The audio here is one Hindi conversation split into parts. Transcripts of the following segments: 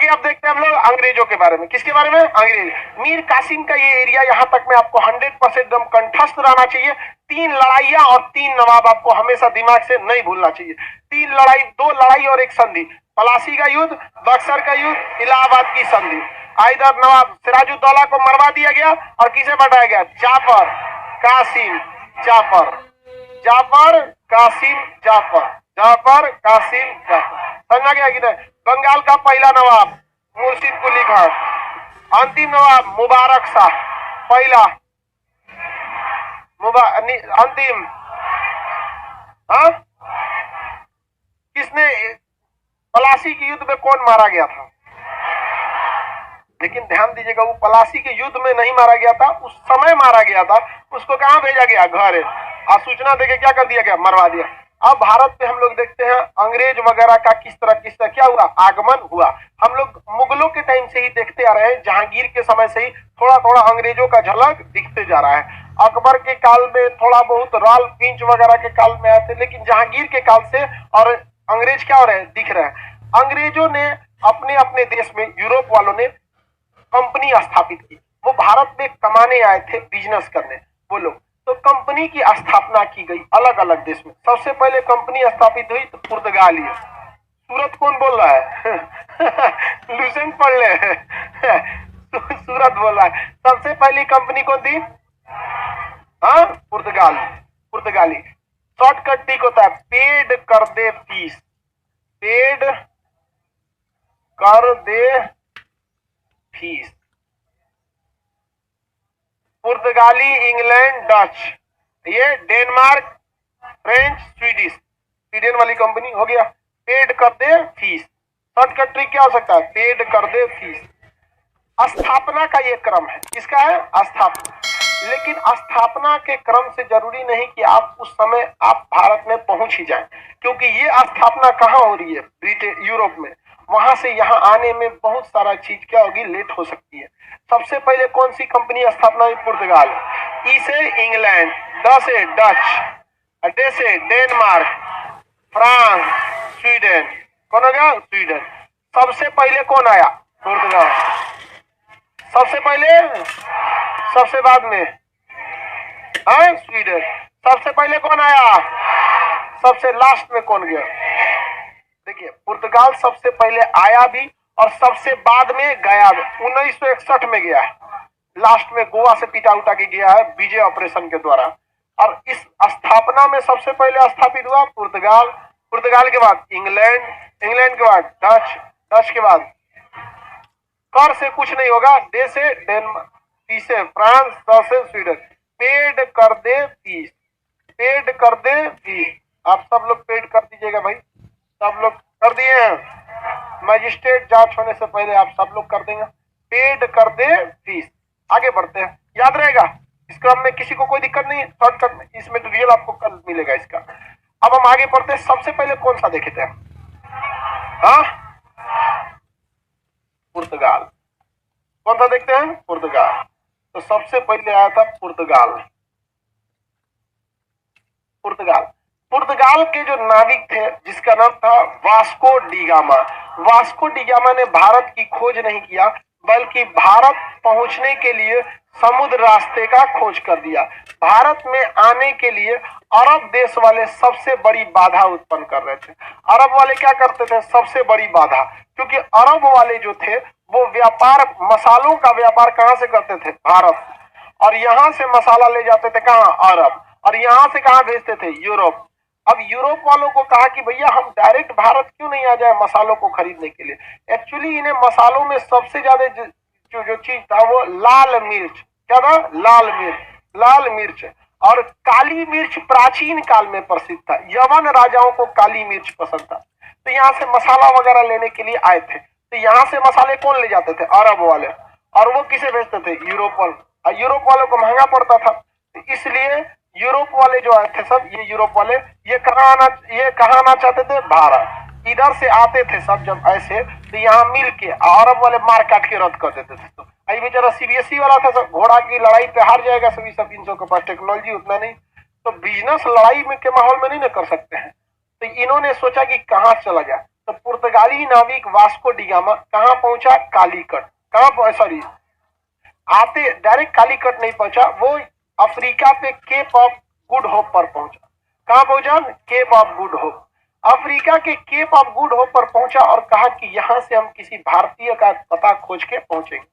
आगे अब देखते हैं हम लोग अंग्रेजों के बारे में। किसके बारे में? अंग्रेज। मीर कासिम का ये एरिया, यहाँ तक में आपको 100% एकदम कंठस्थ रहना चाहिए। 3 लड़ाइयां और 3 नवाब आपको हमेशा दिमाग से नहीं भूलना चाहिए। 3 लड़ाई, 2 लड़ाई और 1 संधि। पलासी का युद्ध, बक्सर का युद्ध, इलाहाबाद की संधि। इधर नवाब सिराजुद्दौला को मरवा दिया गया और किसे बढ़ाया गया? जाफर, कासिम, जाफर, जाफर, कासिम, जाफर, जाफर, कासिम, जाफर। समझा गया कि नहीं? बंगाल का पहला नवाब मुर्शिद कुली खान, अंतिम नवाब मुबारक शाह, पहला अंतिम। हाँ, किसने पलासी के युद्ध में कौन मारा गया था? लेकिन ध्यान दीजिएगा, वो पलासी के युद्ध में नहीं मारा गया था, उस समय मारा गया था। उसको कहां भेजा गया? घर। और सूचना देके क्या कर दिया गया? मरवा दिया। अब भारत पे हम लोग देखते हैं अंग्रेज वगैरह का किस तरह क्या हुआ? आगमन हुआ। हम लोग मुगलों के टाइम से ही देखते आ रहे हैं, जहांगीर के समय से ही थोड़ा थोड़ा अंग्रेजों का झलक दिखते जा रहा है। अकबर के काल में थोड़ा बहुत, राल फिंच वगैरह के काल में आए थे, लेकिन जहांगीर के काल से और अंग्रेज क्या हो रहे हैं? दिख रहे हैं। अंग्रेजों ने अपने अपने देश में, यूरोप वालों ने कंपनी स्थापित की। वो भारत में कमाने आए थे, बिजनेस करने वो लोग। तो कंपनी की स्थापना की गई अलग अलग देश में। सबसे पहले कंपनी स्थापित हुई तो पुर्तगाली। सूरत कौन बोल रहा है? लुसेंट पढ़ ले। सूरत बोल रहा है। सबसे पहली कंपनी कौन थी? हाँ, पुर्तगाली। शॉर्टकट ठीक होता है, पेड कर दे फीस, पेड कर दे फीस। पुर्तगाली, इंग्लैंड, डच, ये डेनमार्क, फ्रेंच, स्वीडन वाली कंपनी हो गया। पेड कर दे फीस। शॉर्टकट ट्रिक क्या हो सकता है? पेड कर दे फीस। स्थापना का ये क्रम है। किसका है? स्थापना। लेकिन स्थापना के क्रम से जरूरी नहीं कि आप उस समय आप भारत में पहुंच ही जाएं, क्योंकि ये स्थापना कहाँ हो रही है? ब्रिटेन, यूरोप में। वहां से यहाँ आने में बहुत सारा चीज क्या होगी? लेट हो सकती है। सबसे पहले कौन सी कंपनी स्थापना हुई? पुर्तगाल। ई से इंग्लैंड, ड से डच, डे से डेनमार्क, फ्रांस, स्वीडन। कौन हो गया? स्वीडन। सबसे पहले कौन आया? पुर्तगाल। सबसे पहले, सबसे बाद में स्वीडन। सबसे पहले कौन आया? सबसे लास्ट में कौन गया? देखिए, पुर्तगाल सबसे पहले आया भी और सबसे बाद में गया भी। 1961 में गया है, लास्ट में गोवा से पिटा उठा के गया है विजय ऑपरेशन के द्वारा। और इस स्थापना में सबसे पहले स्थापित हुआ पुर्तगाल। पुर्तगाल के बाद इंग्लैंड, इंग्लैंड के बाद डच, डच के बाद कर से कुछ नहीं होगा, डे से डेनमार्क, टी से फ्रांस, द से स्वीडन। पेड कर दे फीस, पेड कर दे फीस। आप सब लोग पेड कर दीजिएगा भाई, सब लोग कर दिए हैं। मजिस्ट्रेट जांच होने से पहले आप सब लोग कर देंगे। पेड कर दे फीस। आगे बढ़ते हैं, याद रहेगा इस क्रम में, किसी को कोई दिक्कत नहीं है। शॉर्टकट में इस मटेरियल आपको कल मिलेगा इसका। अब हम आगे बढ़ते हैं। सबसे पहले कौन सा देखे थे? हाँ, पुर्तगाल। कौन सा देखते हैं? पुर्तगाल। तो सबसे पहले आया था पुर्तगाल। पुर्तगाल, पुर्तगाल के जो नाविक थे जिसका नाम था Vasco D gamma. Vasco D gamma ने भारत की खोज नहीं किया, बल्कि भारत पहुंचने के लिए समुद्र रास्ते का खोज कर दिया। भारत में आने के लिए अरब देश वाले सबसे बड़ी बाधा उत्पन्न कर रहे थे। अरब वाले क्या करते थे? सबसे बड़ी बाधा, क्योंकि अरब वाले जो थे वो व्यापार, मसालों का व्यापार कहां से करते थे? भारत। और यहां से मसाला ले जाते थे कहां? अरब। और यहां से कहां भेजते थे? यूरोप। अब यूरोप वालों को कहा कि भैया हम डायरेक्ट भारत क्यों नहीं आ जाए मसालों को खरीदने के लिए। एक्चुअली इन्हें मसालों में सबसे ज्यादा जो चीज था वो लाल मिर्च। क्या था? लाल मिर्च। लाल मिर्च और काली मिर्च प्राचीन काल में प्रसिद्ध था। यवन राजाओं को काली मिर्च पसंद था, तो यहाँ से मसाला वगैरह लेने के लिए आए थे। तो यहाँ से मसाले कौन ले जाते थे? अरब वाले। और वो किसे भेजते थे? यूरोप वाले। और यूरोप वालों को महंगा पड़ता था, तो इसलिए यूरोप वाले जो आए थे सब, ये यूरोप वाले ये कहाँ आना चाहते थे? भारत। इधर से आते थे सब जब ऐसे, तो यहाँ मिल के अरब वाले मार काट के रद्द कर देते थे। तो आई बेचारा सीबीएसई वाला था, सब घोड़ा की लड़ाई पे हार जाएगा सभी, सब इनके पास टेक्नोलॉजी उतना नहीं, तो बिजनेस लड़ाई में के माहौल में नहीं ना कर सकते हैं। तो इन्होंने सोचा कि कहाँ चला जाए, तो पुर्तगाली बंगाली नाविक वास्को डिगामा कहाँ पहुंचा? कालीकट। कहाँ, सॉरी, आते डायरेक्ट कालीकट नहीं पहुंचा, वो अफ्रीका पे केप ऑफ गुड होप पर पहुंचा। कहाँ पहुंचा? Cape of Good Hope. Africa के केप ऑफ गुड होप पर पहुंचा और कहा कि यहां से हम किसी भारतीय का पता खोज के पहुंचेंगे।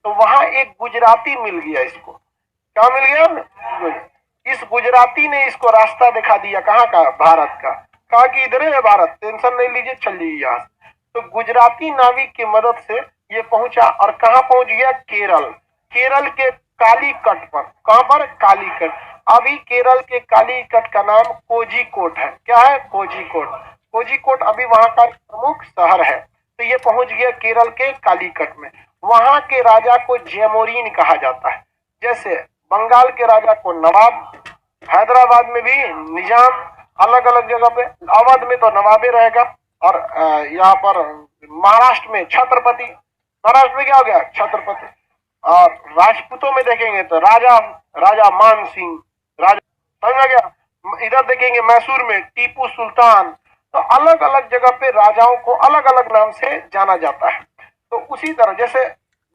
तो वहां एक गुजराती मिल गया इसको। क्या मिल गया? इस गुजराती ने इसको रास्ता दिखा दिया। कहाँ का? भारत का। कहा कि इधर है भारत, टेंशन नहीं लीजिए, चलिए यहाँ से। तो गुजराती नाविक की मदद से ये पहुंचा और कहाँ पहुंच गया? केरल। केरल के कालीकट पर। कहां पर? कालीकट। अभी केरल के कालीकट का नाम कोझिकोड है। क्या है? कोझिकोड। कोझिकोड अभी वहां का प्रमुख शहर है। तो ये पहुंच गया केरल के कालीकट में। वहां के राजा को जैमोरीन कहा जाता है। जैसे बंगाल के राजा को नवाब, हैदराबाद में भी निजाम, अलग अलग जगह पे, अवध में तो नवाबे रहेगा, और यहाँ पर महाराष्ट्र में छत्रपति। महाराष्ट्र में क्या हो गया? छत्रपति। और राजपूतों में देखेंगे तो राजा, राजा मान सिंह, राजा, समझ में गया। इधर देखेंगे मैसूर में टीपू सुल्तान। तो अलग अलग जगह पे राजाओं को अलग अलग नाम से जाना जाता है। तो उसी तरह जैसे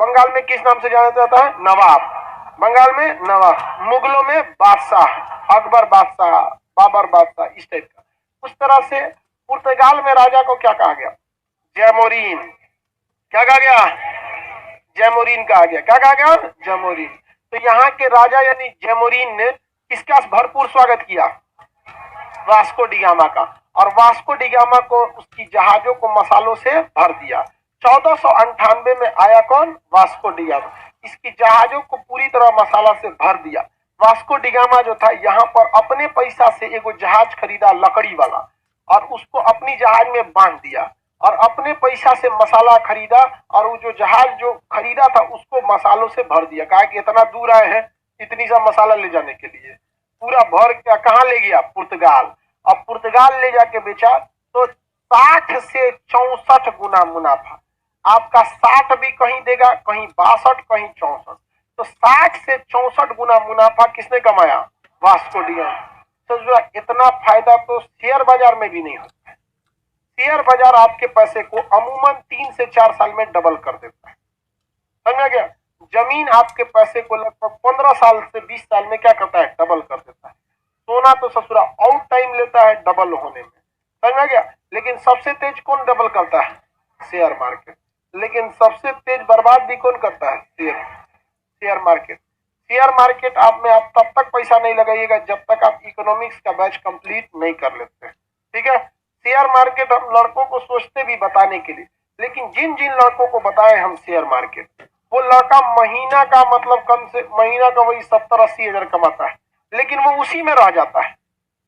बंगाल में किस नाम से जाना जाता है? नवाब। बंगाल में नवाब, मुगलों में बादशाह, अकबर बादशाह, बाबर बादशाह, इस टाइप का। उस तरह से पुर्तगाल में राजा को क्या कहा गया? जैमोरीन। क्या कहा गया? जैमोरीन कहा गया। क्या कहा गया? जैमोरीन। तो यहाँ के राजा यानी जैमोरीन ने किसका भरपूर स्वागत किया? वास्को डिगामा का। और वास्को डिगामा को उसकी जहाजों को मसालों से भर दिया। 1498 में आया कौन? Vasco da Gama. इसकी जहाजों को पूरी तरह मसाला से भर दिया। वास्को डिगामा जो था यहाँ पर अपने पैसा से एक जहाज खरीदा लकड़ी वाला, और उसको अपनी जहाज में बांध दिया, और अपने पैसा से मसाला खरीदा, और वो जो जहाज जो खरीदा था उसको मसालों से भर दिया। कहा कि इतना दूर आए हैं इतनी सा मसाला ले जाने के लिए, पूरा भर के कहाँ ले गया? पुर्तगाल। अब पुर्तगाल ले जाके बेचा तो 60 से 64 गुना मुनाफा। आपका 60 भी कहीं देगा, कहीं 62, कहीं 64। तो 60 से 64 गुना मुनाफा किसने कमाया? Vasco da Gama. तो इतना फायदा तो शेयर बाजार में भी नहीं होता है। शेयर बाजार आपके पैसे को अमूमन 3 से 4 साल में डबल कर देता है। समझ गया? जमीन आपके पैसे को लगभग 15 साल से 20 साल में क्या करता है? डबल कर देता है। सोना तो ससुरा आउट टाइम लेता है डबल होने में। समझ गया? लेकिन सबसे तेज कौन डबल करता है? Share market. लेकिन सबसे तेज बर्बाद भी कौन करता है? Share market. शेयर मार्केट आप में आप तब तक पैसा नहीं लगाइएगा जब तक आप इकोनॉमिक्स का बैच कंप्लीट नहीं कर लेते। ठीक है? शेयर मार्केट हम लड़कों को सोचते भी बताने के लिए, लेकिन जिन जिन लड़कों को बताए हम शेयर मार्केट, वो लड़का महीना का मतलब कम से महीना का वही 70-80 हजार कमाता है, लेकिन वो उसी में रह जाता है।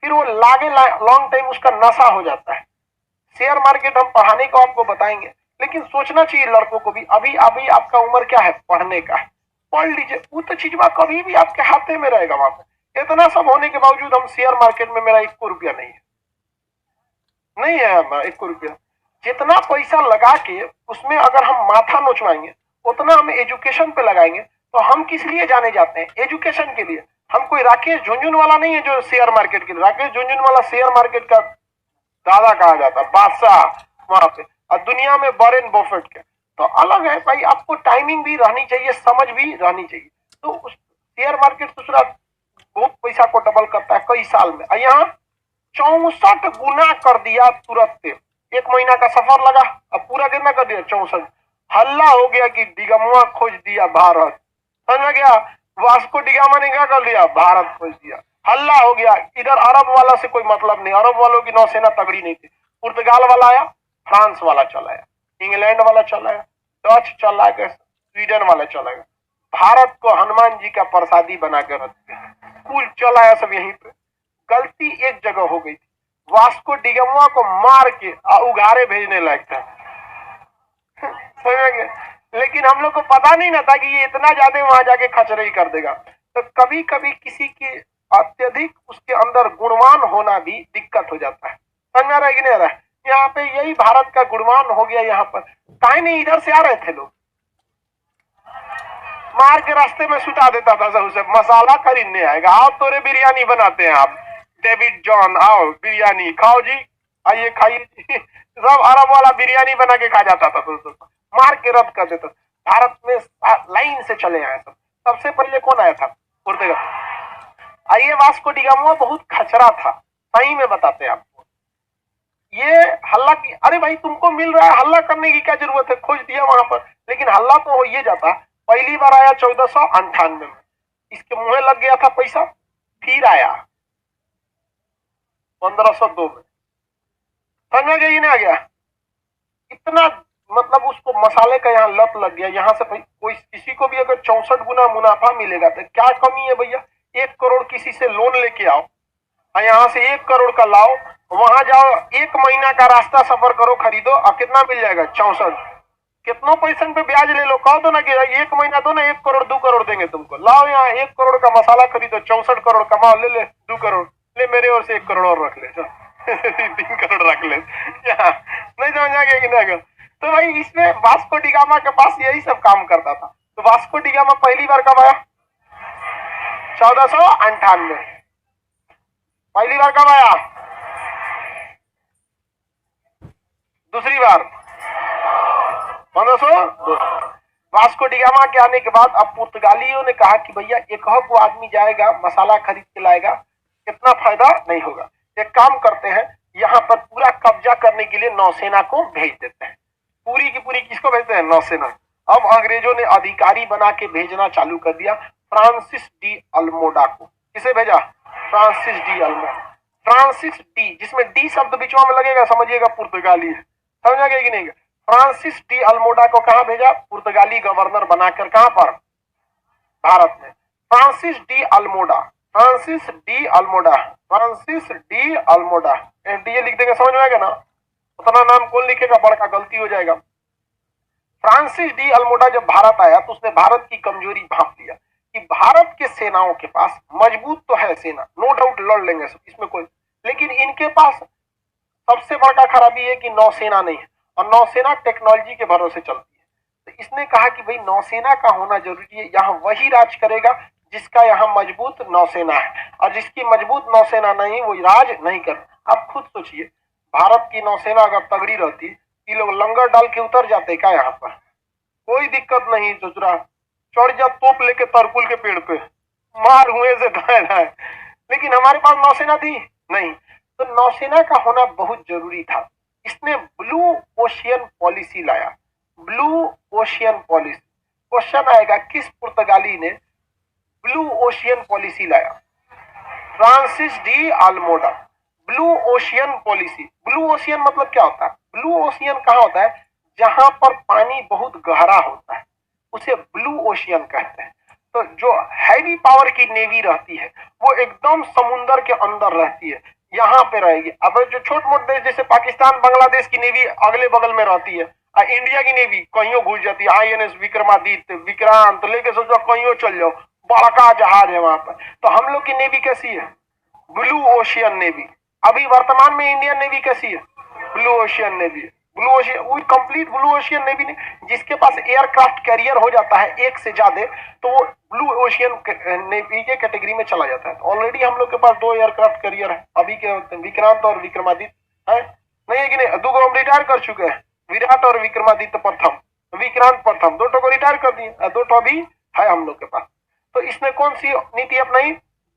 फिर वो लागे लॉन्ग टाइम उसका नशा हो जाता है। शेयर मार्केट हम पढ़ाने को आपको बताएंगे, लेकिन सोचना चाहिए लड़कों को भी, अभी अभी आपका उम्र क्या है? पढ़ने का है। पढ़ लीजिए, वो तो चीज कभी भी आपके हाथ में रहेगा। वहां पे इतना सब होने के बावजूद हम शेयर मार्केट में मेरा 1 रुपया नहीं है, नहीं है 1 रुपया। जितना पैसा लगा के उसमें अगर हम माथा नोचवाएंगे उतना हम एजुकेशन पे लगाएंगे, तो हम किस लिए जाने जाते हैं? एजुकेशन के लिए। हम कोई राकेश झुनझुनवाला नहीं है जो शेयर मार्केट के लिए। राकेश झुनझुनवाला शेयर मार्केट का दादा कहा जाता है, बादशाह वहां पे, और दुनिया में वॉरेन बफेट के। तो अलग है भाई, आपको टाइमिंग भी रहनी चाहिए, समझ भी रहनी चाहिए। तो उस शेयर मार्केट दूसरा बहुत पैसा को डबल करता है कई साल में। यहाँ 64 गुना कर दिया तुरंत। 1 महीना का सफर लगा, अब पूरा कितना कर दिया? 64। हल्ला हो गया कि डिगामा खोज दिया भारत। समझ गया? वास्को डिगामा ने क्या कर दिया? भारत खोज दिया। हल्ला हो गया। इधर अरब वाला से कोई मतलब नहीं, अरब वालों की नौसेना तगड़ी नहीं थी। पुर्तगाल वाला आया, फ्रांस वाला चला आया, इंग्लैंड वाला चला आया, डच चला गया, स्वीडन वाला चला गया। भारत को हनुमान जी का प्रसादी बना कर रख दिया, कुल चला आया सब यहीं पे। गलती एक जगह हो गई थी, वास्को डिगामा को मार के उघारे भेजने लायक था। समझ गए? लेकिन हम लोग को पता नहीं ना था कि ये इतना ज्यादा वहां जाके खचरई कर देगा। तो कभी कभी किसी की अत्यधिक उसके अंदर गुणवान होना भी दिक्कत हो जाता है। समझ में आ रहा है कि नहीं आ रहा है? यहाँ पे यही भारत का गुणवान हो गया। यहाँ पर काहे नहीं, इधर से आ रहे थे लोग, मार के रास्ते में सुता देता था सब उसे, मसाला खरीदने आएगा, आओ तोरे बिरयानी बनाते हैं आप, डेविड जॉन आओ बिरयानी खाओ जी, आइए खाइए जी। सब अरब वाला बिरयानी बना के खा जाता था दोस्तों, मार के रद्द कर देता। भारत में लाइन से चले आए सब। सबसे पहले कौन आया था? पुर्तगाल। आइए, वास्को डी गामा बहुत खचरा था, सही में बताते हैं आपको। ये हल्ला की, अरे भाई तुमको मिल रहा है, हल्ला करने की क्या जरूरत है, खोज दिया वहां पर। लेकिन हल्ला तो हो ही जाता। पहली बार आया 1498 में, इसके मुंह लग गया था पैसा। फिर आया 1502 में, समझ में गई ना? आ गया इतना, मतलब उसको मसाले का यहाँ लत लग गया। यहाँ से कोई किसी को भी अगर 64 गुना मुनाफा मिलेगा तो क्या कमी है भैया? 1 करोड़ किसी से लोन लेके आओ और यहाँ से 1 करोड़ का लाओ, वहां जाओ, 1 महीना का रास्ता सफर करो, खरीदो और कितना मिल जाएगा? 64। कितनों पैसे पे ब्याज ले लो, कहो तो ना कि 1 महीना दो ना, 1 करोड़ 2 करोड़ देंगे तुमको। लाओ यहाँ 1 करोड़ का मसाला खरीदो, 64 करोड़ कमाओ, ले ले 2 करोड़, ले मेरे ओर से 1 करोड़ और रख ले, 3 करोड़ रख ले। नहीं समझ आ गया कि ना? तो भाई इसमें वास्को डी गामा के पास यही सब काम करता था। तो वास्को डी गामा पहली बार कब आया? 1498। पहली बार कब आया? दूसरी बार 1502। वास्को डी गामा के आने के बाद अब पुर्तगालियों ने कहा कि भैया एक को आदमी जाएगा, मसाला खरीद के लाएगा, इतना फायदा नहीं होगा। एक काम करते हैं, यहाँ पर पूरा कब्जा करने के लिए नौसेना को भेज देते हैं। पूरी की पूरी किसको भेजते हैं? नौसेना। अब अंग्रेजों ने अधिकारी बना के भेजना चालू कर दिया फ्रांसिस डी अल्मोडा को। किसे भेजा? Francis de Almora. Francis de, जिसमें डी शब्द बीचों में लगेगा, समझिएगा पुर्तगाली है, समझ आ गया कि नहीं? फ्रांसिस डी अल्मोडा को कहां भेजा? पुर्तगाली गवर्नर बनाकर। कहां पर? भारत में। Francis de Almora, Francis de Almora, Francis de Almora, D लिख देंगे, समझ में आएगा ना? उतना नाम कौन लिखेगा, बड़का गलती हो जाएगा। फ्रांसिस डी अल्मोडा जब भारत आया तो उसने भारत की कमजोरी भांप लिया कि भारत के सेनाओं के पास मजबूत तो है सेना, नो डाउट लड़ लेंगे सब, इसमें कोई, लेकिन इनके पास सबसे बड़ा खराबी है कि नौसेना नहीं है, और नौसेना टेक्नोलॉजी के भरोसे चलती है। तो इसने कहा कि भाई नौसेना का होना जरूरी है, यहाँ वही राज करेगा जिसका यहाँ मजबूत नौसेना है, और जिसकी मजबूत नौसेना नहीं वो राज नहीं कर। आप खुद सोचिए, भारत की नौसेना अगर तगड़ी रहती, ये लोग लंगर डाल के उतर जाते क्या यहाँ पर? कोई दिक्कत नहीं, चुचरा चढ़ जा तोप लेके तरकुल के पेड़ पे, मार हुए से है। लेकिन हमारे पास नौसेना थी नहीं, तो नौसेना का होना बहुत जरूरी था। इसने ब्लू ओशियन पॉलिसी लाया। ब्लू ओशियन पॉलिसी, क्वेश्चन आएगा किस पुर्तगाली ने ब्लू ओशियन पॉलिसी लाया? Francis de Almora. Blue ocean policy, blue ocean मतलब क्या होता है? ब्लू ओशियन कहाँ होता है? जहां पर पानी बहुत गहरा होता है उसे ब्लू ओशियन कहते हैं। तो जो हैवी पावर की नेवी रहती है वो एकदम समुंदर के अंदर रहती है, यहाँ पे रहेगी। अब जो छोट मोट देश जैसे पाकिस्तान, बांग्लादेश की नेवी अगले बगल में रहती है, इंडिया की नेवी कहीं घुस जाती है, INS विक्रमादित्य, विक्रांत लेके सोचो कहीं चल जाओ, बड़का जहाज है वहां पर। तो हम लोग की नेवी कैसी है? Blue ocean navy. अभी वर्तमान में इंडियन नेवी कैसी है? Blue ocean navy. Blue ocean, वो कंप्लीट ब्लू ओशियन नेवी ने, जिसके पास एयरक्राफ्ट कैरियर हो जाता है एक से ज्यादा, तो वो ब्लू ओशियन नेवी के कैटेगरी में चला जाता है। ऑलरेडी हम लोग के पास 2 एयरक्राफ्ट कैरियर है अभी के, विक्रांत और विक्रमादित्य है, नहीं है कि नहीं? 2 को हम रिटायर कर चुके हैं, विराट और विक्रमादित्य प्रथम, विक्रांत प्रथम, 2 को रिटायर कर दिए, 2 अभी है हम लोग के पास। तो इसने कौन सी नीति अपनाई?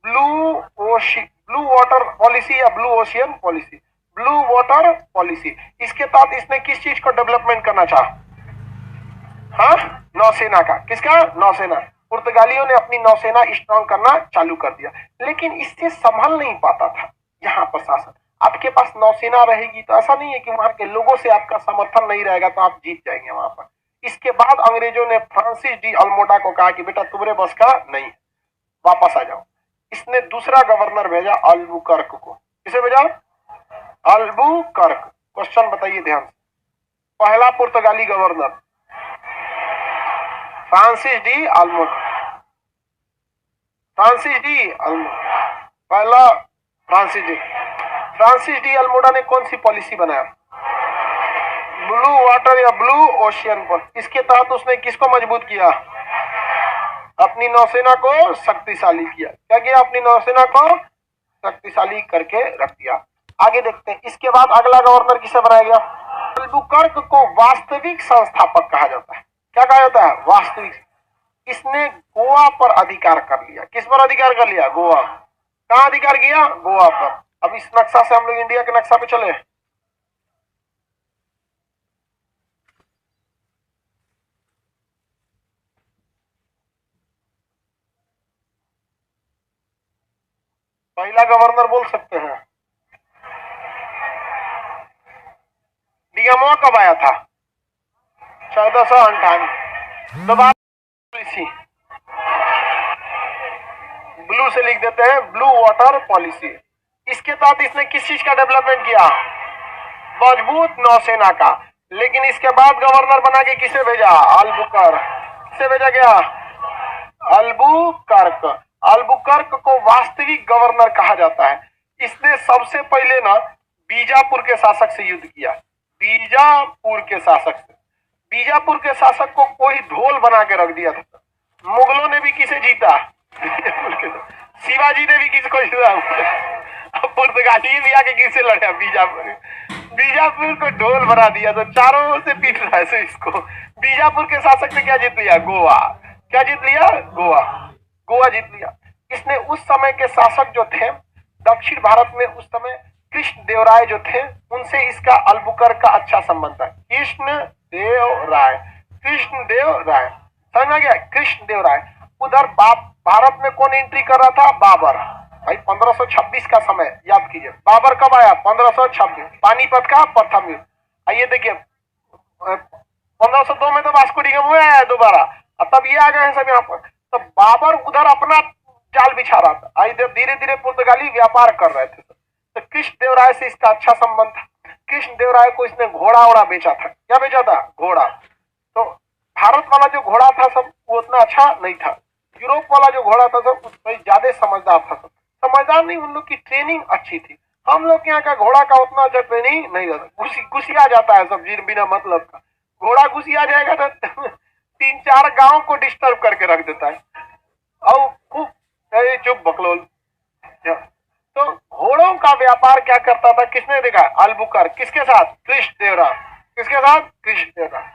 ब्लू वाटर पॉलिसी या blue ocean policy, blue water policy. इसके तहत इसने किस चीज को डेवलपमेंट करना चाहा? हाँ, नौसेना का। किसका? नौसेना। पुर्तगालियों ने अपनी नौसेना स्ट्रांग करना चालू कर दिया, लेकिन इससे संभल नहीं पाता था यहाँ प्रशासन। आपके पास नौसेना रहेगी तो ऐसा नहीं है कि वहां के लोगों से आपका समर्थन नहीं रहेगा तो आप जीत जाएंगे वहां पर। इसके बाद अंग्रेजों ने फ्रांसिस डी अल्मोडा को कहा कि बेटा तुम्हारे बस का नहीं, वापस आ जाओ। इसने दूसरा गवर्नर भेजा, अल्बुकर्क को। किसे भेजा? अल्बुकर्क। क्वेश्चन बताइए ध्यान से, पहला पुर्तगाली governor Francis de Almora, Francis de Almora, पहला फ्रांसिस डी अल्मोडा ने कौन सी पॉलिसी बनाया? ब्लू वाटर या ब्लू ओशियन पॉलिसी। इसके तहत उसने किसको मजबूत किया? अपनी नौसेना को शक्तिशाली किया। क्या किया? अपनी नौसेना को शक्तिशाली करके रख दिया। आगे देखते हैं, इसके बाद अगला गवर्नर किसे बनाया गया? अल्बुकर्क को वास्तविक संस्थापक कहा जाता है। क्या कहा जाता है? वास्तविक। इसने गोवा पर अधिकार कर लिया। किस पर अधिकार कर लिया? गोवा। कहां अधिकार किया? गोवा पर। अब इस नक्शा से हम लोग इंडिया के नक्शा पे चले। पहला गवर्नर बोल सकते हैं? डिगामोआ कब आया था? 1498। दोबारा पॉलिसी ब्लू से लिख देते हैं, ब्लू वाटर पॉलिसी। इसके तहत इसने किस चीज का डेवलपमेंट किया? मजबूत नौसेना का। लेकिन इसके बाद गवर्नर बना के किसे भेजा? अल्बुकर्क। किसे भेजा गया? अल्बुकर्क। अल्बुकर्क को वास्तविक गवर्नर कहा जाता है। इसने सबसे पहले ना बीजापुर के शासक से युद्ध किया। बीजापुर के शासक से। बीजापुर के शासक को कोई ढोल बना के रख दिया था। मुगलों ने भी किसे जीता? शिवाजी ने भी किसको जीता? पुर्तगाली भी आके किससे लड़ा? बीजापुर। बीजापुर को ढोल बना दिया तो चारों ओर से पीट रहा है इसको। बीजापुर के शासक ने क्या जीत लिया? गोवा। क्या जीत लिया? गोवा। गोवा जीत लिया। इसने उस समय के शासक जो थे दक्षिण भारत में, उस समय कृष्ण देव राय जो थे, उनसे इसका अल्बुकर्क का अच्छा संबंध था। कृष्ण देव राय। कृष्ण देव राय समझ में गया? कृष्ण देव राय। उधर भारत में कौन एंट्री कर रहा था? बाबर। भाई 1526 का समय याद कीजिए। बाबर कब आया? 1526। पानीपत का प्रथम युद्ध। आइए देखिए 1502 में तो वास्को डी गामा आया दोबारा, तब ये आ गए हैं सब यहाँ पर। तो बाबर उधर अपना जाल बिछा रहा था, इधर धीरे धीरे पुर्तगाली व्यापार कर रहे थे। तो कृष्ण देव राय से इसका अच्छा संबंध था। कृष्ण देव राय को इसने घोड़ा वोड़ा बेचा था। क्या बेचा था? घोड़ा। तो भारत वाला जो घोड़ा था सब वो उतना अच्छा नहीं था। यूरोप वाला जो घोड़ा था सब उसमें ज्यादा समझदार था। सब समझदार नहीं, उन लोग की ट्रेनिंग अच्छी थी। हम लोग के यहाँ का घोड़ा का उतना अच्छा ट्रेनिंग नहीं रहता। घुसिया जाता है सब बिना मतलब का। घोड़ा घुसिया जाएगा तो 3-4 गांव को डिस्टर्ब करके रख देता है। और खूब चुप बकलोल। तो घोड़ों का व्यापार क्या करता था? किसने देखा? अल्बुकर्क। किसके साथ? कृष्ण देव राय। किसके साथ? कृष्ण देव राय।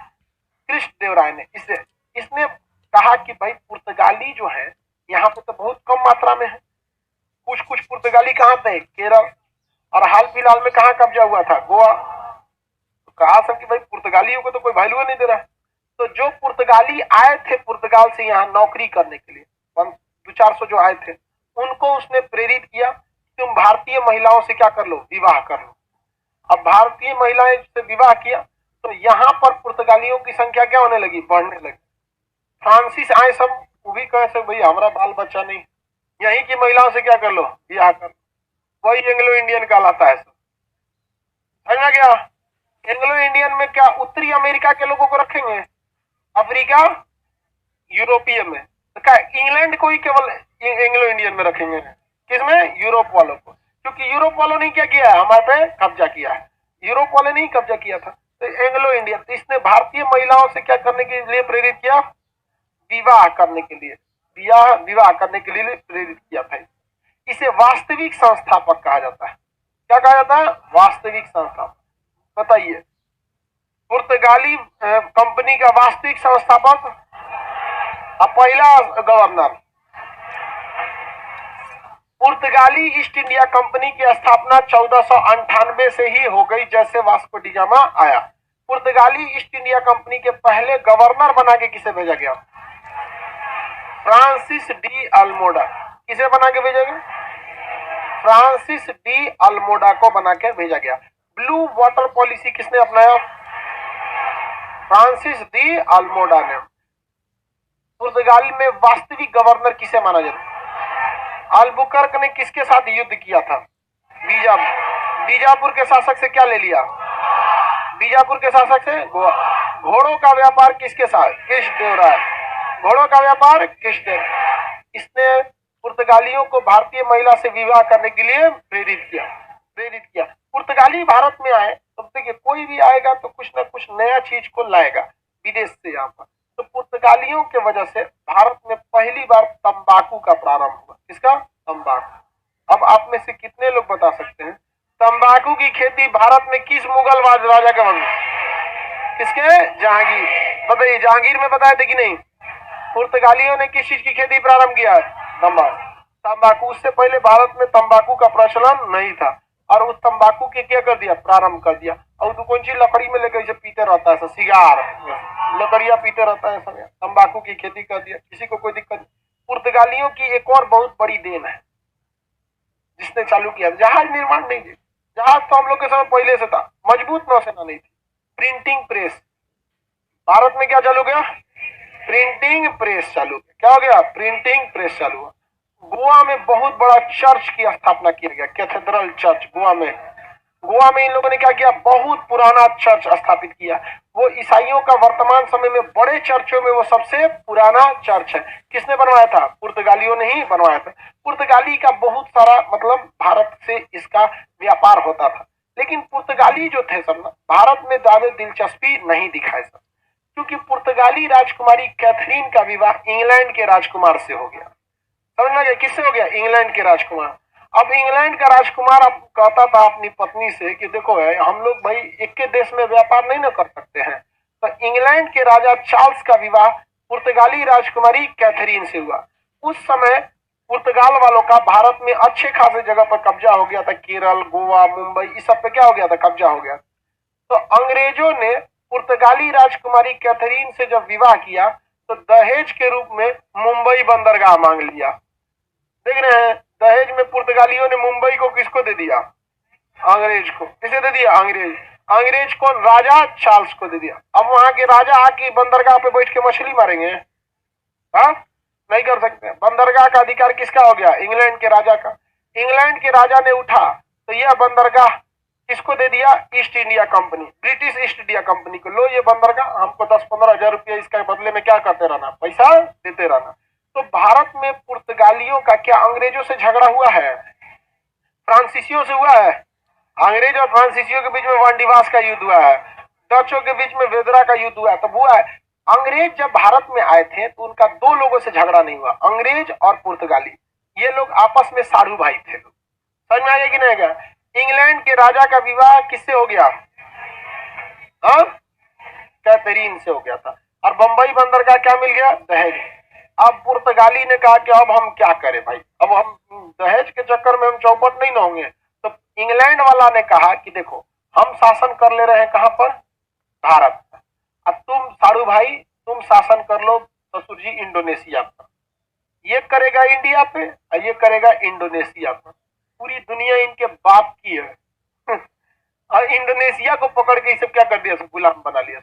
कृष्ण देव राय ने इसने कहा कि भाई पुर्तगाली जो है यहाँ पे तो बहुत कम मात्रा में है। कुछ कुछ पुर्तगाली कहाँ थे? केरल। और हाल फिलहाल में कहाँ कब्जा हुआ था? गोवा। तो कहा सब कि भाई पुर्तगालियों को तो कोई वैल्यू नहीं दे रहा है। तो जो पुर्तगाली आए थे पुर्तगाल से यहाँ नौकरी करने के लिए, 200-400 जो आए थे, उनको उसने प्रेरित किया तुम भारतीय महिलाओं से क्या कर लो? विवाह कर लो। अब भारतीय महिलाएं से विवाह किया तो यहाँ पर पुर्तगालियों की संख्या क्या होने लगी? बढ़ने लगी। फ्रांसिस आए सब, वो भी कहे सब भाई हमारा बाल बच्चा नहीं, यहीं की महिलाओं से क्या कर लो? विवाह कर लो। वही एंग्लो इंडियन कहलाता है। समझ में गया? एंग्लो इंडियन में क्या उत्तरी अमेरिका के लोगों को रखेंगे? अफ्रीका, यूरोपीय में। तो क्या इंग्लैंड को ही केवल एंग्लो इंडियन में रखेंगे? किसमें? यूरोप वालों को। क्योंकि यूरोप वालों ने क्या किया है? हमारे पे कब्जा किया है। यूरोप वाले ने ही कब्जा किया था। तो एंग्लो इंडियन। तो इसने भारतीय महिलाओं से क्या करने के लिए प्रेरित किया? विवाह करने के लिए। विवाह करने के लिए प्रेरित किया था। इसे वास्तविक संस्थापक कहा जाता है। क्या कहा जाता है? वास्तविक संस्थापक। बताइए पुर्तगाली कंपनी का वास्तविक संस्थापक और पहला गवर्नर। पुर्तगाली ईस्ट इंडिया कंपनी की स्थापना 1498 से ही हो गई जैसे वास्को डी गामा आया। पुर्तगाली ईस्ट इंडिया कंपनी के पहले गवर्नर बना के किसे भेजा गया? Francis de Almora. किसे बना के भेजा गया? फ्रांसिस डी अल्मोडा को बना के भेजा गया। ब्लू वाटर पॉलिसी किसने अपनाया? फ्रांसिस डी अल्मोडा ने। पुर्तगाल में वास्तविक गवर्नर किसे माना जाता है? अल्बुकर्क ने किसके साथ युद्ध किया था? बीजापुर के शासक से क्या ले लिया? बीजापुर के शासक से गोवा। घोड़ों का व्यापार किसके साथ? कृष्ण देव राय। घोड़ों का व्यापार कृष्ण देव। इसने पुर्तगालियों को भारतीय महिला से विवाह करने के लिए प्रेरित किया। पुर्तगाली भारत में आए तो देखिए कोई भी आएगा तो कुछ ना कुछ नया चीज को लाएगा विदेश से यहाँ पर। तो पुर्तगालियों के वजह से भारत में पहली बार तंबाकू का प्रारंभ हुआ। किसका? तंबाकू। अब आप में से कितने लोग बता सकते हैं तंबाकू की खेती भारत में किस मुगल राजा के वक्त? किसके? जहांगीर। बताइए जहांगीर में बताए थे कि नहीं? पुर्तगालियों ने किस चीज की खेती प्रारंभ किया? तंबाकू। तंबाकू। उससे पहले भारत में तंबाकू का प्रचलन नहीं था और उस तंबाकू के क्या कर दिया? प्रारंभ कर दिया। और तो कौन सी लकड़ी में लेकर इसे पीते रहता है, सिगार लकड़ियां पीते रहता है सब, तंबाकू की खेती कर दिया, किसी को कोई दिक्कत नहीं। पुर्तगालियों की एक और बहुत बड़ी देन है जिसने चालू किया, जहाज निर्माण नहीं थी। जहाज तो हम लोग के समय पहले से था, मजबूत नौसेना नहीं थी। प्रिंटिंग प्रेस, भारत में क्या चालू किया? प्रिंटिंग प्रेस चालू किया। क्या हो गया? प्रिंटिंग प्रेस चालू हुआ। गोवा में बहुत बड़ा चर्च की स्थापना किया गया, कैथेड्रल चर्च गोवा में। गोवा में इन लोगों ने क्या किया? बहुत पुराना चर्च स्थापित किया। वो ईसाइयों का वर्तमान समय में बड़े चर्चों में वो सबसे पुराना चर्च है। किसने बनवाया था? पुर्तगालियों ने ही बनवाया था। पुर्तगाली का बहुत सारा मतलब भारत से इसका व्यापार होता था, लेकिन पुर्तगाली जो थे सब ना, भारत में ज्यादा दिलचस्पी नहीं दिखाए सब, क्योंकि पुर्तगाली राजकुमारी कैथरीन का विवाह इंग्लैंड के राजकुमार से हो गया। समझ में आ गया? किससे हो गया? इंग्लैंड के राजकुमार। अब इंग्लैंड का राजकुमार अब कहता था अपनी पत्नी से कि देखो है, हम लोग भाई एक के देश में व्यापार नहीं ना कर सकते हैं। तो इंग्लैंड के राजा चार्ल्स का विवाह पुर्तगाली राजकुमारी कैथरीन से हुआ। उस समय पुर्तगाल वालों का भारत में अच्छे खासे जगह पर कब्जा हो गया था। केरल, गोवा, मुंबई, इस सब पे क्या हो गया था? कब्जा हो गया। तो अंग्रेजों ने पुर्तगाली राजकुमारी कैथरीन से जब विवाह किया तो दहेज के रूप में मुंबई बंदरगाह मांग लिया। देख रहे हैं, दहेज में पुर्तगालियों ने मुंबई को किसको दे दिया? अंग्रेज को। किसे दे दिया? अंग्रेज। अंग्रेज को राजा चार्ल्स को दे दिया। अब वहां के राजा आके बंदरगाह पे बैठ के मछली मारेंगे? हाँ, नहीं कर सकते। बंदरगाह का अधिकार किसका हो गया? इंग्लैंड के राजा का। इंग्लैंड के राजा ने उठा तो यह बंदरगाह किसको दे दिया? East India company, British east India company को। लो ये बंदरगाह, हमको 10-15 हजार रुपया इसका बदले में क्या करते रहना? पैसा देते रहना। तो भारत में पुर्तगालियों का क्या अंग्रेजों से झगड़ा हुआ है? फ्रांसीसियों से हुआ है? अंग्रेज और फ्रांसीसियों के बीच में वांडीवास का युद्ध हुआ है, डचों के बीच में वेदरा का युद्ध हुआ है, तब हुआ है। अंग्रेज जब भारत में आए थे तो उनका दो लोगों से झगड़ा नहीं हुआ, अंग्रेज और पुर्तगाली। ये लोग आपस में साधु भाई थे लोग। समझ में आ गया कि नहीं गया? इंग्लैंड के राजा का विवाह किससे हो गया? हाँ, कैथरीन से हो गया था। और बंबई बंदरगाह क्या मिल गया? दहेज। अब पुर्तगाली ने कहा कि अब हम क्या करें भाई, अब हम दहेज के चक्कर में हम चौपट नहीं ना होंगे। तो इंग्लैंड वाला ने कहा कि देखो, हम शासन कर ले रहे हैं कहां पर? भारत पर। अब तुम साधु भाई तुम शासन कर लो ससुर जी इंडोनेशिया पर। ये करेगा इंडिया पे और ये करेगा इंडोनेशिया पर। पूरी दुनिया इनके बाप की है। और इंडोनेशिया को पकड़ के सब क्या कर दिया? सब गुलाम बना लिया।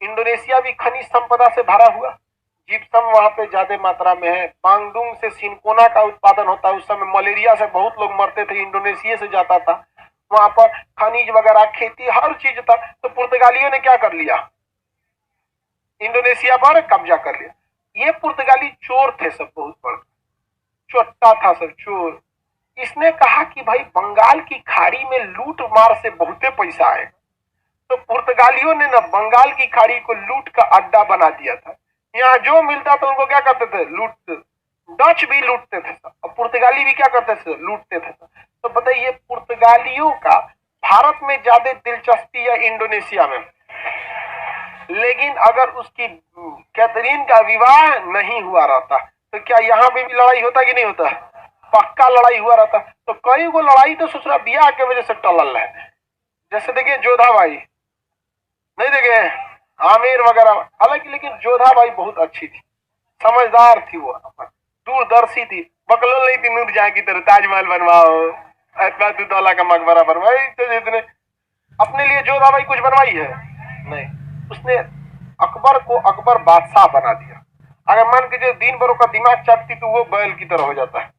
इंडोनेशिया भी खनिज संपदा से भरा हुआ, जिप्सम वहां पे ज्यादा मात्रा में है। बांगडुंग से सिनकोना का उत्पादन होता है। उस समय मलेरिया से बहुत लोग मरते थे, इंडोनेशिया से जाता था। वहां पर खनिज वगैरह, खेती, हर चीज था। तो पुर्तगालियों ने क्या कर लिया? इंडोनेशिया पर कब्जा कर लिया। ये पुर्तगाली चोर थे सब, बहुत बड़ा चोट्टा था सब, चोर। इसने कहा कि भाई बंगाल की खाड़ी में लूट मार से बहुते पैसा आएगा। तो पुर्तगालियों ने ना बंगाल की खाड़ी को लूट का अड्डा बना दिया था। यहाँ जो मिलता था उनको क्या करते थे? लूटते। डच भी लूटते थे और पुर्तगाली भी क्या करते थे? लूटते थे। तो बताइए पुर्तगालियों का भारत में ज्यादा दिलचस्पी है इंडोनेशिया में, लेकिन अगर उसकी कैथरीन का विवाह नहीं हुआ रहता तो क्या यहाँ पे भी लड़ाई होता कि नहीं होता? पक्का लड़ाई हुआ रहता। तो कई को लड़ाई तो ससुरा ब्याह के वजह से टलल है। जैसे देखिए जोधा बाई, नहीं देखे आमिर वगैरह, हालांकि लेकिन जोधा बाई बहुत अच्छी थी, समझदार थी, वो दूरदर्शी थी। बकलोल नहीं थी नूरजहां की तरह ताजमहल बनवाओ, ऐतबादुद्दौला का मकबरा बनवाई। तो जितने अपने लिए जोधा बाई कुछ बनवाई है नहीं। उसने अकबर को अकबर बादशाह बना दिया। अगर मान कीजिए दिन भर का दिमाग चटती तो वो बैल की तरह हो जाता है।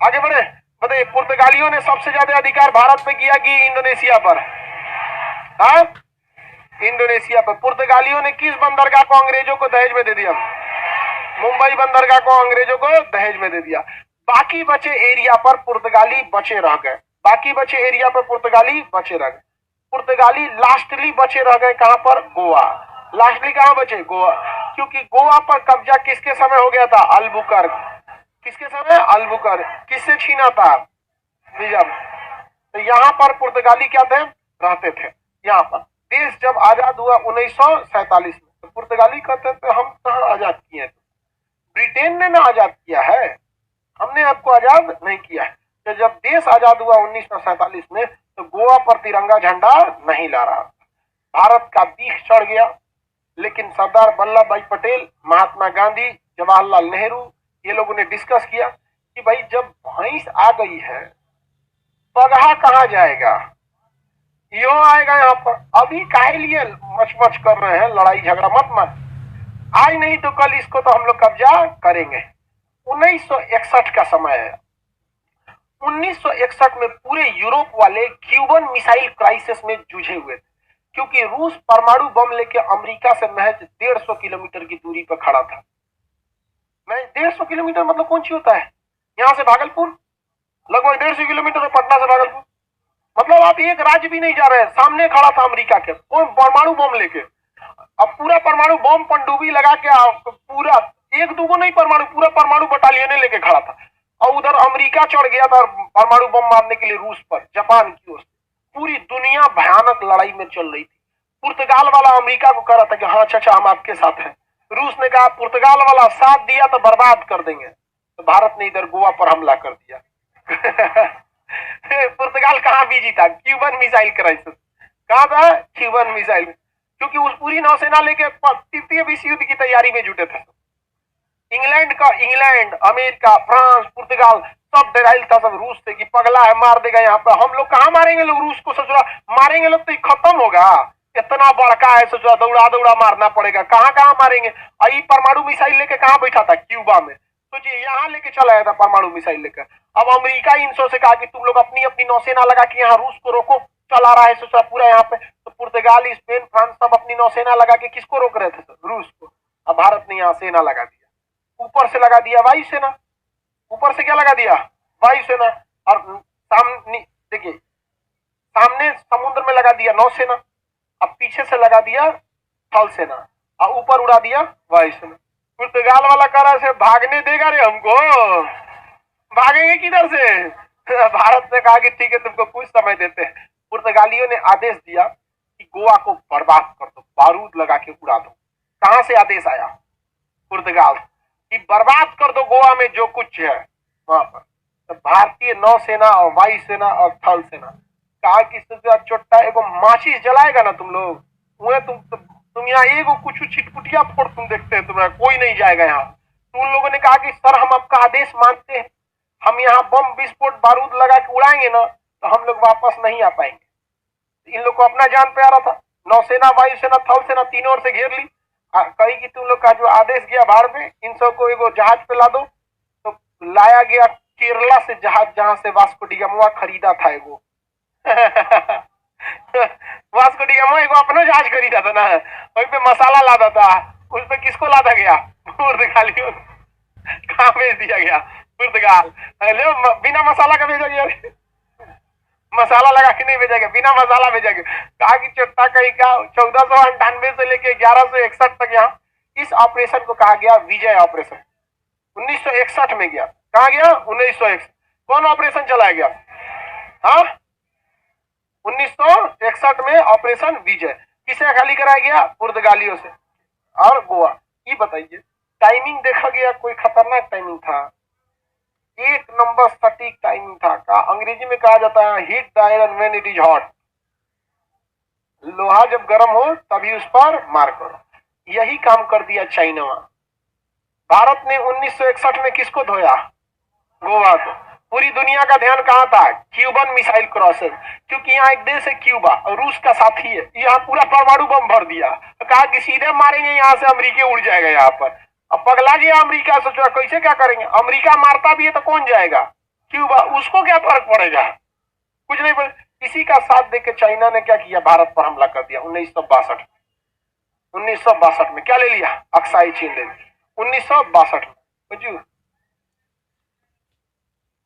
आगे बढ़े, बताइए पुर्तगालियों ने सबसे ज्यादा अधिकार भारत पे किया कि इंडोनेशिया पर? हाँ, इंडोनेशिया पर। पुर्तगालियों ने किस बंदरगाह को अंग्रेजों को दहेज में दे दिया? मुंबई बंदरगाह को अंग्रेजों को दहेज में दे दिया। बाकी बचे एरिया पर पुर्तगाली बचे रह गए। बाकी बचे एरिया पर पुर्तगाली बचे रह गए। पुर्तगाली लास्टली बचे रह गए कहां पर? गोवा। लास्टली कहां बचे? गोवा। क्योंकि गोवा पर कब्जा किसके समय हो गया था? अल्बुकर्क। किसके समय? अल्बुकर्क। किससे छीना था? निजाम। तो यहाँ पर पुर्तगाली क्या थे? रहते थे यहाँ पर। देश जब आजाद हुआ 1947 में, तो पुर्तगाली कहते थे हम कहाँ आजाद किए, ब्रिटेन ने ना आजाद किया है, हमने आपको आजाद नहीं किया है। तो जब देश आजाद हुआ 1947 में, तो गोवा पर तिरंगा झंडा नहीं ला रहा था, भारत का बीख चढ़ गया। लेकिन सरदार वल्लभ भाई पटेल, महात्मा गांधी, जवाहरलाल नेहरू, ये लोगों ने डिस्कस किया कि भाई जब भैंस आ गई है, पगहा कहाँ जाएगा, यो आएगा यहाँ पर। अभी काहे लिए मच कर रहे हैं, लड़ाई झगड़ा मत मत, आज नहीं तो कल इसको तो हम लोग कब्जा करेंगे। 1961 का समय है। 1961 में पूरे यूरोप वाले क्यूबन मिसाइल क्राइसिस में जूझे हुए थे, क्योंकि रूस परमाणु बम लेके अमेरिका से महज 150 किलोमीटर की दूरी पर खड़ा था। मैं 150 किलोमीटर मतलब कौन सी होता है, यहाँ से भागलपुर लगभग 150 किलोमीटर, पटना से भागलपुर, मतलब आप एक राज्य भी नहीं जा रहे हैं, सामने खड़ा था अमेरिका के, कौन परमाणु बम लेके। अब पूरा परमाणु बम पनडुब्बी लगा के पूरा एक दूगो नहीं परमाणु, पूरा परमाणु बटालियन लेके खड़ा था। और उधर अमेरिका चढ़ गया था परमाणु बम मारने के लिए रूस पर, जापान की ओर से। पूरी दुनिया भयानक लड़ाई में चल रही थी। पुर्तगाल वाला अमेरिका को कह रहा था कि हाँ चाचा हम आपके साथ हैं। रूस ने कहा पुर्तगाल वाला साथ दिया तो बर्बाद कर देंगे, तो भारत ने इधर गोवा पर हमला कर दिया। पुर्तगाल कहाँ बिजी था, क्यूबन मिसाइल क्राइसिस कहाँ था, क्यूबन मिसाइल, क्योंकि उस पूरी नौसेना लेके तृतीय विश्व युद्ध की तैयारी में जुटे थे। इंग्लैंड, अमेरिका, फ्रांस, पुर्तगाल सब डराइल था सब रूस से कि पगला है मार देगा यहाँ पे। हम लोग कहाँ मारेंगे लोग, रूस को सोच रहा मारेंगे लोग तो खत्म होगा, इतना बड़का है, सोच रहा दौड़ा दौड़ा मारना पड़ेगा, कहाँ कहाँ मारेंगे। आई परमाणु मिसाइल लेके कहाँ बैठा था, क्यूबा में, सोचिए यहाँ लेके चला आया था परमाणु मिसाइल लेकर। अब अमेरिका इनसो से कहा कि तुम लोग अपनी अपनी नौसेना लगा के यहाँ रूस को रोको, चला रहा है सोचा पूरा यहाँ पे। तो पुर्तगाल, स्पेन, फ्रांस सब अपनी नौसेना लगा के किसको रोक रहे थे, रूस को। अब भारत ने यहाँ सेना लगा दिया, ऊपर से लगा दिया वायुसेना, ऊपर से क्या लगा दिया, वायुसेना। और सामने देखिए, सामने समुद्र में लगा दिया नौसेना, अब पीछे से लगा दिया थल सेना, और ऊपर उड़ा दिया वायुसेना। पुर्तगाल वाला कह रहा है भागने देगा रे हमको, भागेंगे किधर से। भारत ने कहा कि ठीक है तुमको कुछ समय देते हैं। पुर्तगालियों ने आदेश दिया कि गोवा को बर्बाद कर दो, बारूद लगा के उड़ा दो। कहां से आदेश आया, पुर्तगाल, कि बर्बाद कर दो गोवा में जो कुछ है वहां पर। तो भारतीय नौसेना और वायुसेना और थल सेना कहा कि चोट्टा एगो माचिस जलाएगा ना तुम लोग, वह तुम यहाँ एगो कुछ छिटपुटिया फोड़ तुम देखते हैं, तुम्हारा कोई नहीं जाएगा यहाँ। तो उन लोगों ने कहा कि सर हम आपका आदेश मानते हैं, हम यहाँ बम विस्फोट बारूद लगा के उड़ाएंगे ना तो हम लोग वापस नहीं आ पाएंगे। इन लोग को अपना जान प्यारा था, नौसेना, वायुसेना, थल सेना तीनों ओर से घेर ली। कही कि तुम लोग का जो आदेश गया बाहर में, इन सबको एगो जहाज पे ला दो। तो लाया गया केरला से जहाज, जहां से वास्को डी गामा खरीदा था एगो। वास्को डी गामा एगो अपना जहाज खरीदा था ना, वहीं पे मसाला लादा था, उस पे किसको लादा गया, पुर्तगालियों। कहाँ भेज दिया गया, पुर्तगाल। बिना मसाला का भेजा गया, मसाला लगा के नहीं भेजा गया, बिना मसाला भेजा गया। कहा कि चट्टा कहीं का 1498 से लेके 1161 तक यहाँ इस ऑपरेशन को कहा गया विजय ऑपरेशन। 1961 में गया, कहा गया 1961। कौन ऑपरेशन चलाया गया, हाँ 1961 में ऑपरेशन विजय। किसे खाली कराया गया, पुर्तगालियों से और गोवा। ये बताइए टाइमिंग देखा गया, कोई खतरनाक टाइमिंग था, एक नंबर सटीक टाइमिंग था। का अंग्रेजी में कहा जाता है heat the iron when it is hot, लोहा जब गर्म हो तभी उस पर मार करो। यही काम कर दिया चाइना। भारत ने 1961 में किसको धोया, गोवा को। पूरी दुनिया का ध्यान कहां था, क्यूबन मिसाइल क्रॉसिंग, क्योंकि यहाँ एक देश है क्यूबा और रूस का साथी है, यहाँ पूरा परमाणु बम भर दिया। कहा कि सीधे मारेंगे यहाँ से, अमेरिका उड़ जाएगा यहाँ पर। अब पगला गया अमेरिका, सोचा कैसे क्या करेंगे, अमेरिका मारता भी है तो कौन जाएगा, क्यूबा, उसको क्या फर्क पड़ेगा, कुछ नहीं पड़ेगा। इसी का साथ देके चाइना ने क्या किया, भारत पर हमला कर दिया 1962। 1962 में क्या ले लिया, अक्साई चीन ले लिया 1962 में।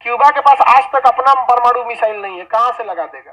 क्यूबा के पास आज तक अपना परमाणु मिसाइल नहीं है, कहां से लगा देगा।